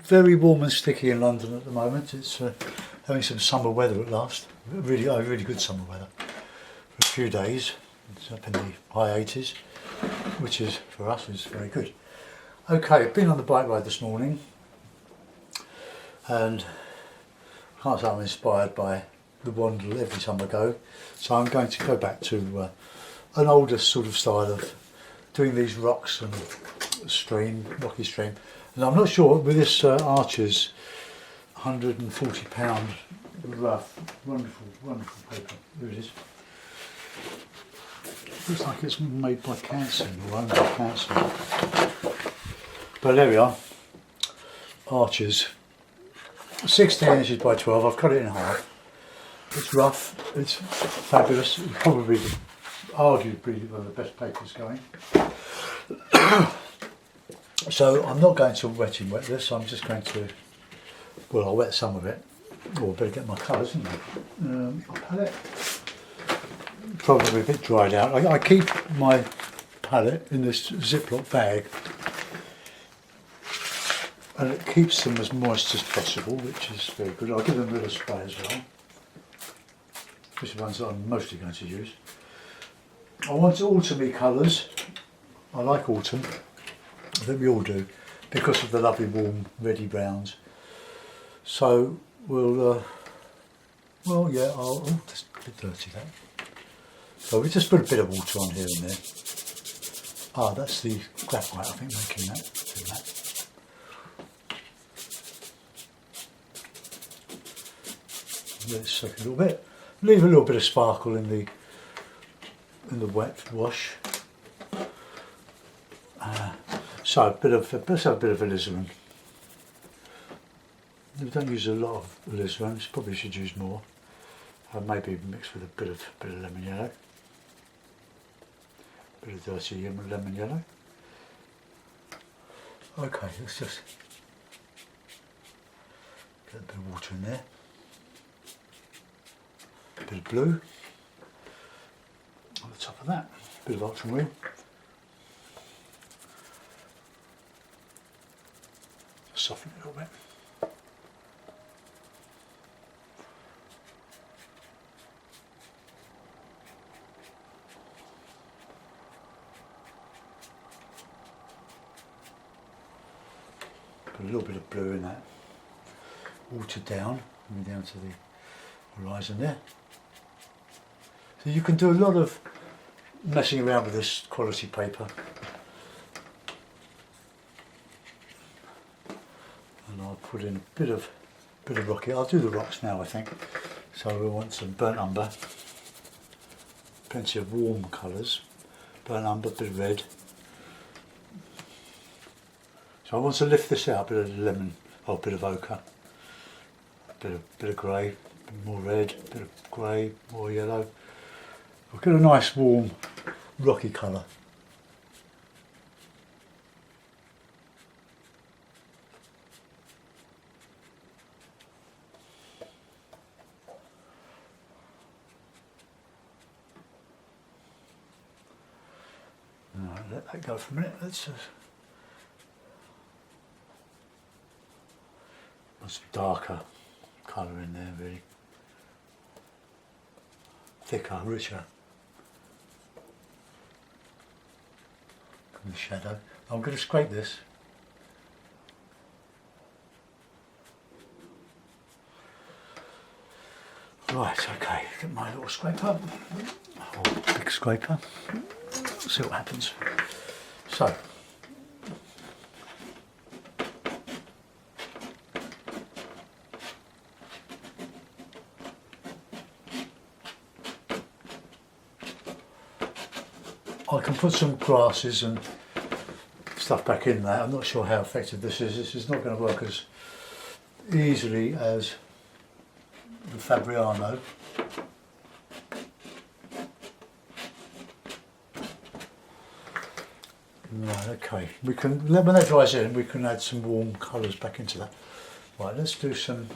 very warm and sticky in London at the moment. It's having some summer weather at last. Really good summer weather for a few days. It's up in the high 80s, which is for us is very good. Okay, I've been on the bike ride this morning, and I can't say I'm inspired by the Wandle every time I go, so I'm going to go back to an older sort of style of doing these rocks and rocky stream. And I'm not sure with this Archer's £140 rough, wonderful paper. Here it is. Looks like it's made by Canson or owned by Canson. But there we are. Archers. 16 inches by 12. I've cut it in half. It's rough. It's fabulous. It's probably arguably one of the best papers going. So I'm not going to wet this. I'm just going to, well, I'll wet some of it. Or I better get my colours, isn't I? Palette. Probably a bit dried out. I keep my palette in this Ziploc bag, and it keeps them as moist as possible, which is very good. I'll give them a little spray as well. These are the ones that I'm mostly going to use. I want autumny colours. I like autumn. I think we all do, because of the lovely warm reddy browns. So we'll, well, yeah, oh, that's a bit dirty that. So we just put a bit of water on here and there. Ah, that's the graphite, I think, making that. Doing that. Let it soak a little bit. Leave a little bit of sparkle in the wet wash. So let's have a bit of alizarin. We don't use a lot of alizarin. Probably should use more. Maybe mixed with a bit of lemon yellow. Bit of dirty lemon yellow. Okay, let's just get a bit of water in there. A bit of blue on the top of that. A bit of ultramarine. Soften it a little bit. Put a little bit of blue in that. Watered down, coming down to the horizon there. So you can do a lot of messing around with this quality paper. And I'll put in a bit of rocky. I'll do the rocks now, I think. So we want some burnt umber, plenty of warm colours, burnt umber, bit of red. So I want to lift this out, a bit of lemon, or a bit of ochre, bit of grey, a bit more red, a bit of grey, more yellow. We'll get a nice warm rocky colour. Alright, let that go for a minute. Let's just put some darker colour in there, really. Thicker, richer. The shadow. I'm going to scrape this. Right, okay, get my little scraper, or big scraper, see what happens. So, I can put some grasses and stuff back in there. I'm not sure how effective this is. This is not going to work as easily as the Fabriano. Right, okay. We can, when that dries in, we can add some warm colours back into that. Right, let's do some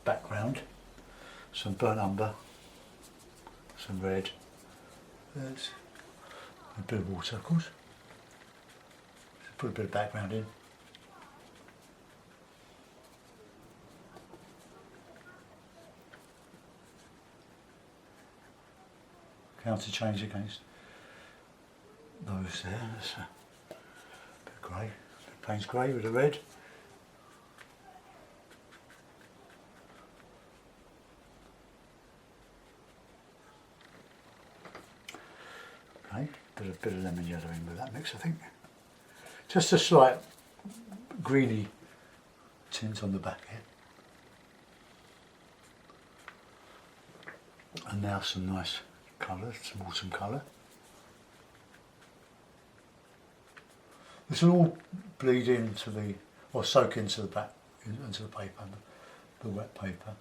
background, some burnt umber, some red. There's a bit of water, of course. Put a bit of background in. counter change against those there. There's a bit of grey, bit of Payne's grey with the red. Okay, bit of lemon yellow in with that mix, I think. Just a slight greeny tint on the back here. And now some nice colour, some autumn colour. This will all bleed into the, or soak into the back, into the paper, the wet paper.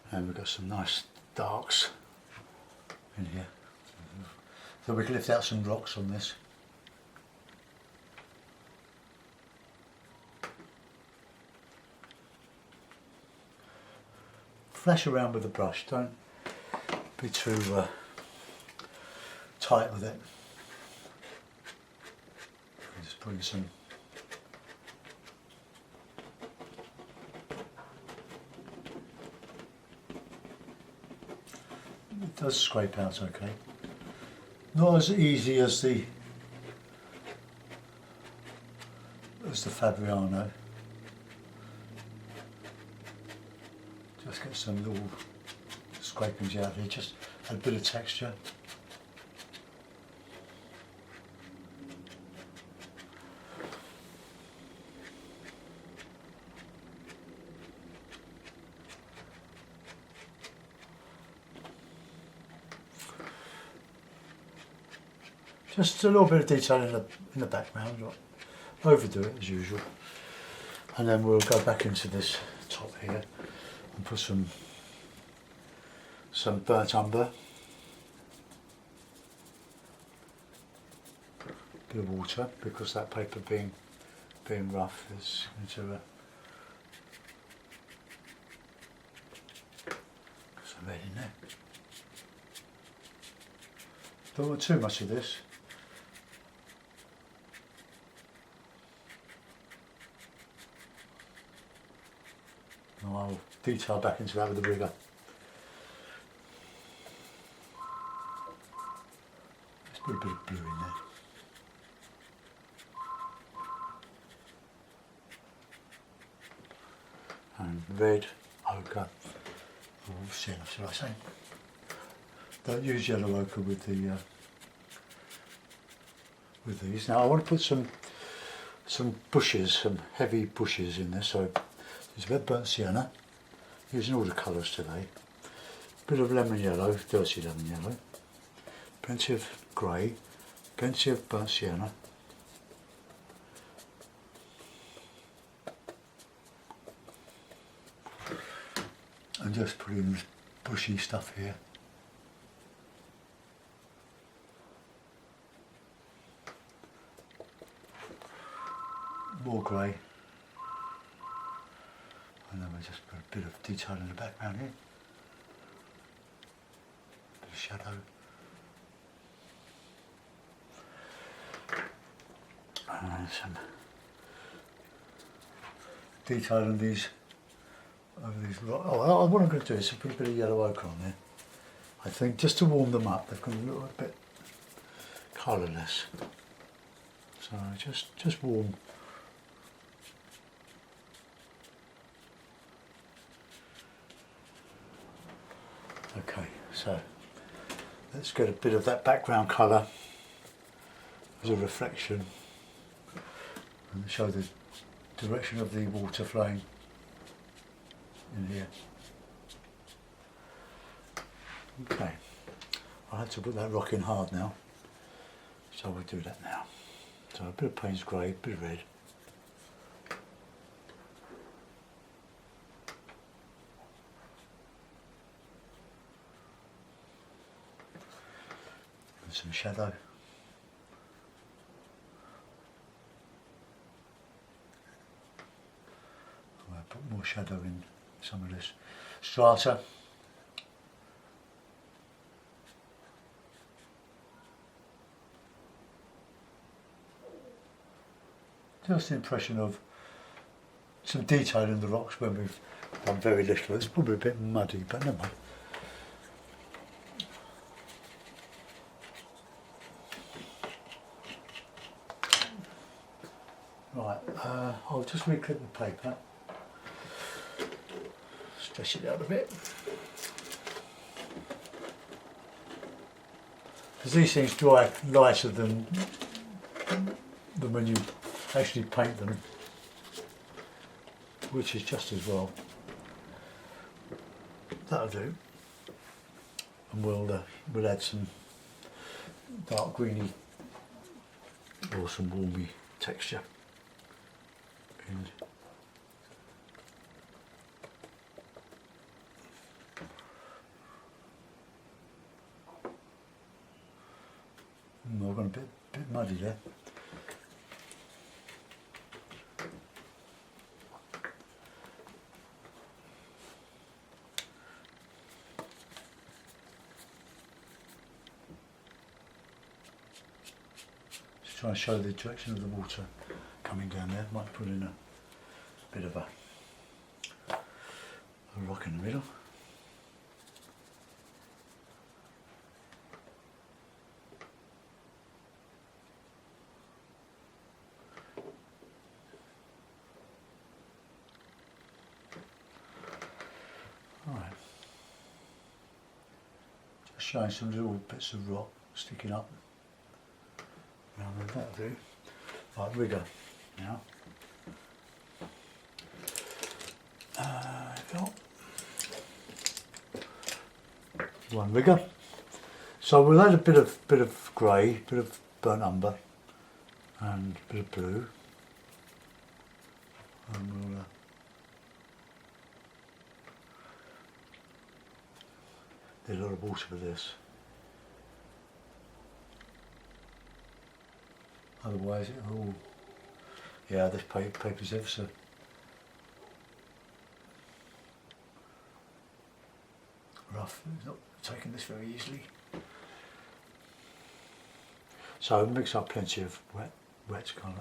And we've got some nice darks in here. So we can lift out some rocks on this. Flash around with the brush, don't be too tight with it. Just putting some it does scrape out okay. Not as easy as the Fabriano. Just get some little scrapings out here, just a bit of texture. Just a little bit of detail in the background, not overdo it as usual. And then we'll go back into this top here and put some burnt umber, bit of water, because that paper being rough is going to some red in there. Don't want too much of this. I'll detail back into that with the rigger. Let's put a bit of blue in there. And red, ochre, or sienna, should I say. Don't use yellow ochre with these. Now I want to put some bushes, some heavy bushes in there, so there's a bit of burnt sienna, using all the colours today, a bit of lemon yellow, dirty lemon yellow, plenty of grey, plenty of burnt sienna, and just put in bushy stuff here. More grey. And then we just put a bit of detail in the background here, a bit of shadow, and some detail on these rocks. Oh, what I'm going to do is put a bit of yellow ochre on there, I think, just to warm them up. They've got a little bit colourless, so just warm. Okay, so let's get a bit of that background colour as a reflection and show the direction of the water flowing in here. Okay, I had to put that rock in hard now, so we'll do that now. So a bit of Payne's grey, a bit of red. Some shadow. I'm going to put more shadow in some of this strata. Just the impression of some detail in the rocks when we've done very little. It's probably a bit muddy, but never mind. Right, I'll just reclip the paper, stretch it out a bit. Because these things dry lighter than when you actually paint them, which is just as well. That'll do. And we'll add some dark greeny or some warmy texture. And I've gone a bit muddy there. Just trying to show the direction of the water coming down there. Might put in a bit of a rock in the middle. Right. Just showing some little bits of rock sticking up. Now that'll do. Right, rigger now. Got one rigger. So we'll add a bit of grey, bit of burnt umber, and a bit of blue, and we'll need a lot of water for this. Otherwise, it'll. Yeah, this paper's ever so. Rough. It's not taking this very easily. So mix up plenty of wet colour.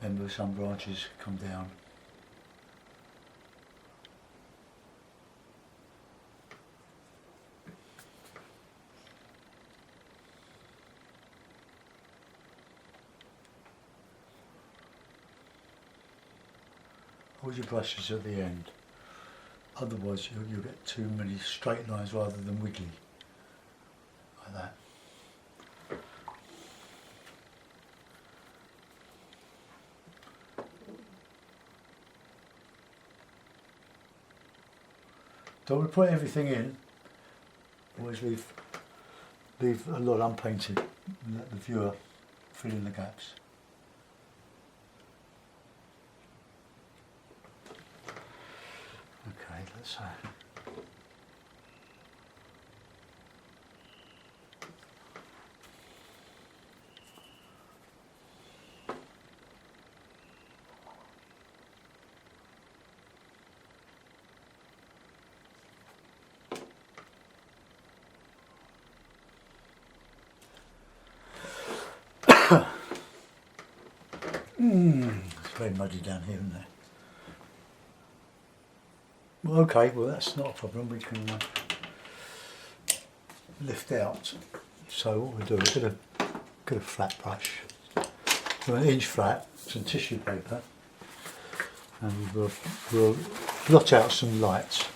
Remember, some branches come down. Hold your brushes at the end, otherwise you'll get too many straight lines rather than wiggly, like that. Don't want to put everything in, always leave a lot unpainted and let the viewer fill in the gaps. Okay, let's it's very muddy down here, isn't it? Well, okay, well that's not a problem, we can lift out. So what we'll do, we'll get a flat brush, so an inch flat, some tissue paper, and we'll blot out some lights.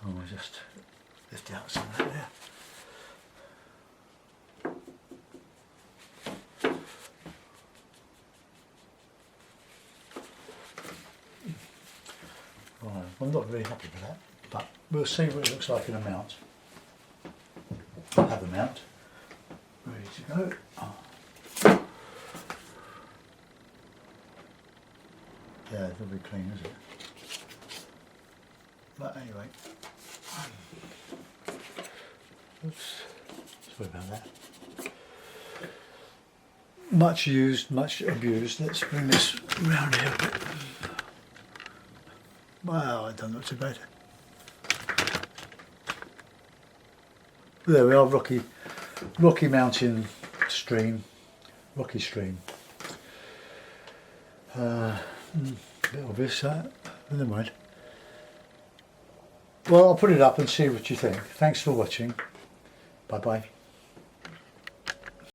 And we'll just lift out some of that there. Right, I'm not really happy with that, but we'll see what it looks like in a mount. I have a mount ready to go. Yeah, it'll be clean, isn't it? But anyway, Oops, sorry about that. Much used, much abused. Let's bring this round here a bit. Wow, it doesn't look too bad. There we are, Rocky Mountain stream, rocky stream. A bit obvious that, never mind. Well, I'll put it up and see what you think. Thanks for watching. Bye bye.